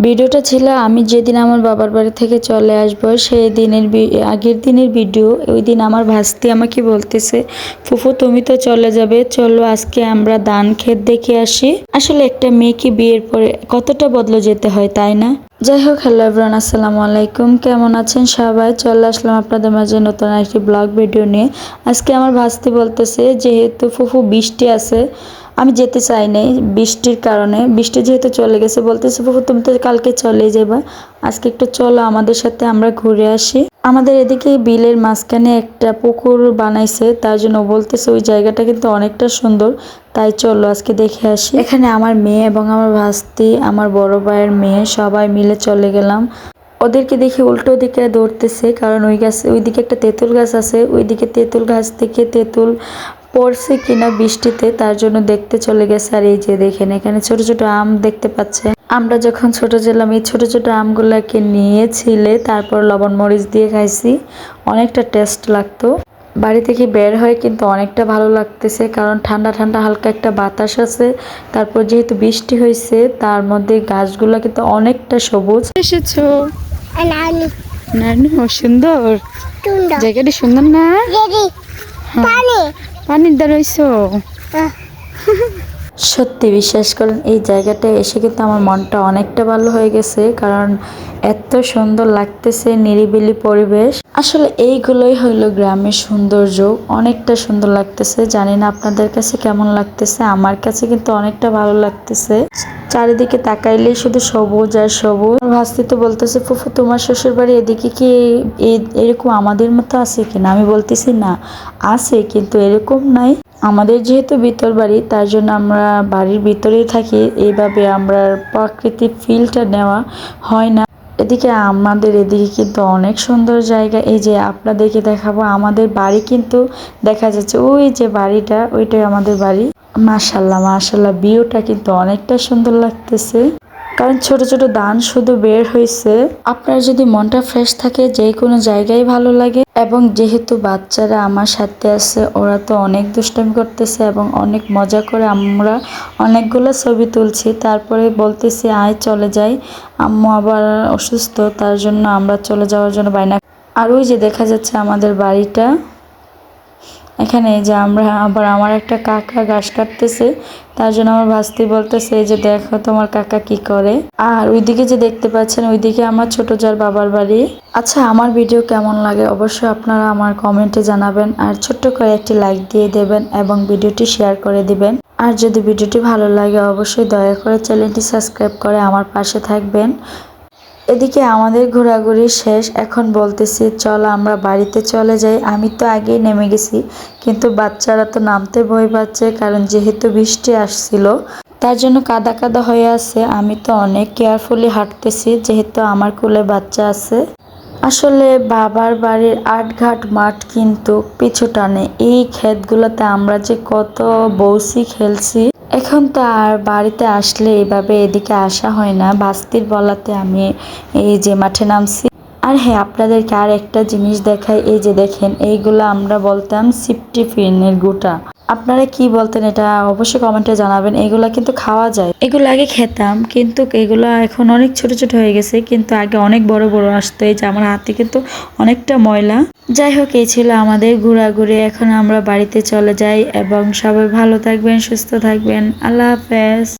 ভিডিওটা ছিল আমি যেদিন আমার বাবার বাড়ি থেকে চলে আসব সেই দিনের আগের দিনের ভিডিও। ওই দিন আমার ভাস্তি আমাকে বলতেছে, ফুফু তুমি তো চলে যাবে, চলো আজকে আমরা ধান ক্ষেত দেখে আসি। আসলে একটা মেয়েকে বিয়ের পরে কতটা বদলে যেতে হয়, তাই না? যাই হোক, হ্যালো এভরিওয়ান, আসসালামু আলাইকুম। কেমন আছেন সবাই? চলে আসলাম আপনাদের মাঝে নতুন একটি ব্লগ ভিডিও নিয়ে। আজকে আমার ভাস্তি বলতেছে যেহেতু ফুফু বৃষ্টি আছে, আমি যেতে চাই নাই বৃষ্টির কারণে। বৃষ্টি যেহেতু চলে গেছে, বলতেছে ফুফু তুমি তো কালকে চলে যাবা, আজকে একটু চলো আমাদের সাথে, আমরা ঘুরে আসি। আমাদের এদিকে বিলের মাঝখানে একটা পুকুর বানাইছে, তার জন্য বলতেছে ওই জায়গাটা কিন্তু অনেকটা সুন্দর, তাই চলো আজকে দেখে আসি। এখানে আমার মেয়ে এবং আমার ভাস্তি, আমার বড় ভাইয়ের মেয়ে সবাই মিলে চলে গেলাম। ওদেরকে দেখে উল্টো দিকে দৌড়তেছে, কারণ ওইদিকে একটা তেঁতুল গাছ আছে, ওইদিকে তেঁতুল গাছ থেকে তেঁতুল পড়ছে কিনা বৃষ্টিতে, তার জন্য দেখতে চলে গেছে। আর এই যে দেখেন এখানে ছোট ছোট আম দেখতে পাচ্ছেন। আমরা যখন ছোট ছিলাম এই ছোট ছোট আমগুলাকে নিয়েছিলে, তারপর লবণ মরিচ দিয়ে খাইছি, অনেকটা টেস্ট লাগতো। বাড়ি থেকে বের হয়ে কিন্তু অনেকটা ভালো লাগতেছে, কারণ ঠান্ডা ঠান্ডা হালকা একটা বাতাস আছে। তারপর যেহেতু বৃষ্টি হয়েছে, তার মধ্যে গাছগুলা কিন্তু অনেকটা সবুজ। এসেছো নানু? সুন্দর জায়গাটি, সুন্দর না? পানির দ্বার হইছো। সত্যি বিশ্বাস করেন, এই জায়গাটায় এসে কিন্তু আমার মনটা অনেকটা ভালো হয়ে গেছে, কারণ এত সুন্দর লাগতেছে, নিরিবিলি পরিবেশ। আসলে এইগুলোই হইলো গ্রামের সৌন্দর্য, অনেকটা সুন্দর লাগতেছে। জানি না আপনাদের কাছে কেমন লাগতেছে, আমার কাছে কিন্তু অনেকটা ভালো লাগতেছে। চারিদিকে তাকাইলেই শুধু সবুজ আর সবুজ। ভাস্তি তো বলতেছে ফুফু তোমার শ্বশুর বাড়ি এদিকে কি এরকম আমাদের মতো আছে কিনা? আমি বলতেছি না, আছে কিন্তু এরকম নাই। আমাদের যেহেতু ভিতর বাড়ি, তার জন্য আমরা বাড়ির ভিতরেই থাকি, এইভাবে আমরা প্রাকৃতিক ফিলটা নেওয়া হয় না। এদিকে আমাদের এদিকে কিন্তু অনেক সুন্দর জায়গা। এই যে আপনাদেরকে দেখাবো আমাদের বাড়ি, কিন্তু দেখা যাচ্ছে ওই যে বাড়িটা, ওইটাই আমাদের বাড়ি। মাশাল্লাহ মাশাল্লাহ, ভিউটা কিন্তু অনেকটা সুন্দর লাগতেছে, কারণ ছোট ছোট ধান শুধু বের হয়েছে। আপনার যদি মনটা ফ্রেশ থাকে, যে কোনো জায়গায় ভালো লাগে। এবং যেহেতু বাচ্চারা আমার সাথে আছে, ওরা তো অনেক দুষ্টামি করতেছে এবং অনেক মজা করে আমরা অনেকগুলো ছবি তুলছি। তারপরে বলতেছি আয় চলে যাই, আম্মু আবার অসুস্থ, তার জন্য আমরা চলে যাওয়ার জন্য বায়না। আর ওই যে দেখা যাচ্ছে আমাদের বাড়িটা, এখানে এই যে আমরা আবার আমার একটা কাকা ঘাস কাটতেছে, তার জন্য আমার ভাস্তি বলতেছে এই যে দেখো তোমার কাকা কি করে। আর ওইদিকে যে দেখতে পাচ্ছেন, ওইদিকে আমার ছোট জার বাবার বাড়ি। আচ্ছা, আমার ভিডিও কেমন লাগে অবশ্যই আপনারা আমার কমেন্টে জানাবেন, আর ছোট্ট করে একটি লাইক দিয়ে দেবেন এবং ভিডিওটি শেয়ার করে দিবেন। আর যদি ভিডিওটি ভালো লাগে অবশ্যই দয়া করে চ্যানেলটি সাবস্ক্রাইব করে আমার পাশে থাকবেন। এদিকে আমাদের ঘোরাঘুরি শেষ, এখন বলতেছি চল আমরা বাড়িতে চলে যাই। আমি তো আগেই নেমে গেছি, কিন্তু বাচ্চারা তো নামতে ভয় পাচ্ছে, কারণ যেহেতু বৃষ্টি আসছিল, তার জন্য কাদা কাদা হয়ে আছে। আমি তো অনেক কেয়ারফুলি হাঁটতেছি, যেহেতু আমার কোলে বাচ্চা আছে। আসলে বাবার বাড়ির আটঘাট মাঠ কিন্তু পিছু টানে। এই ক্ষেতগুলোতে আমরা যে কত বৌসি খেলছি। এখন তো আর বাড়িতে আসলে এভাবে এদিকে আসা হয় না। বাস্তির বলাতে আমি এই যে মাঠে নামছি। আর হ্যাঁ, আপনাদেরকে আর একটা জিনিস দেখাই, এই যে দেখেন এইগুলো আমরা বলতাম সিপটিফিনের গুটা। আপনারা কি বলতেন এটা অবশ্যই কমেন্টে জানাবেন। এগুলা কিন্তু খাওয়া যায়, এগুলো আগে খেতাম, কিন্তু এগুলো এখন অনেক ছোট ছোট হয়ে গেছে, কিন্তু আগে অনেক বড় বড় আসতো। এই যে আমার হাতে কিন্তু অনেকটা ময়লা। যাই হোক, এই ছিল আমাদের ঘোরাঘুরি। এখন আমরা বাড়িতে চলে যাই এবং সবাই ভালো থাকবেন, সুস্থ থাকবেন। আল্লাহ হাফেজ।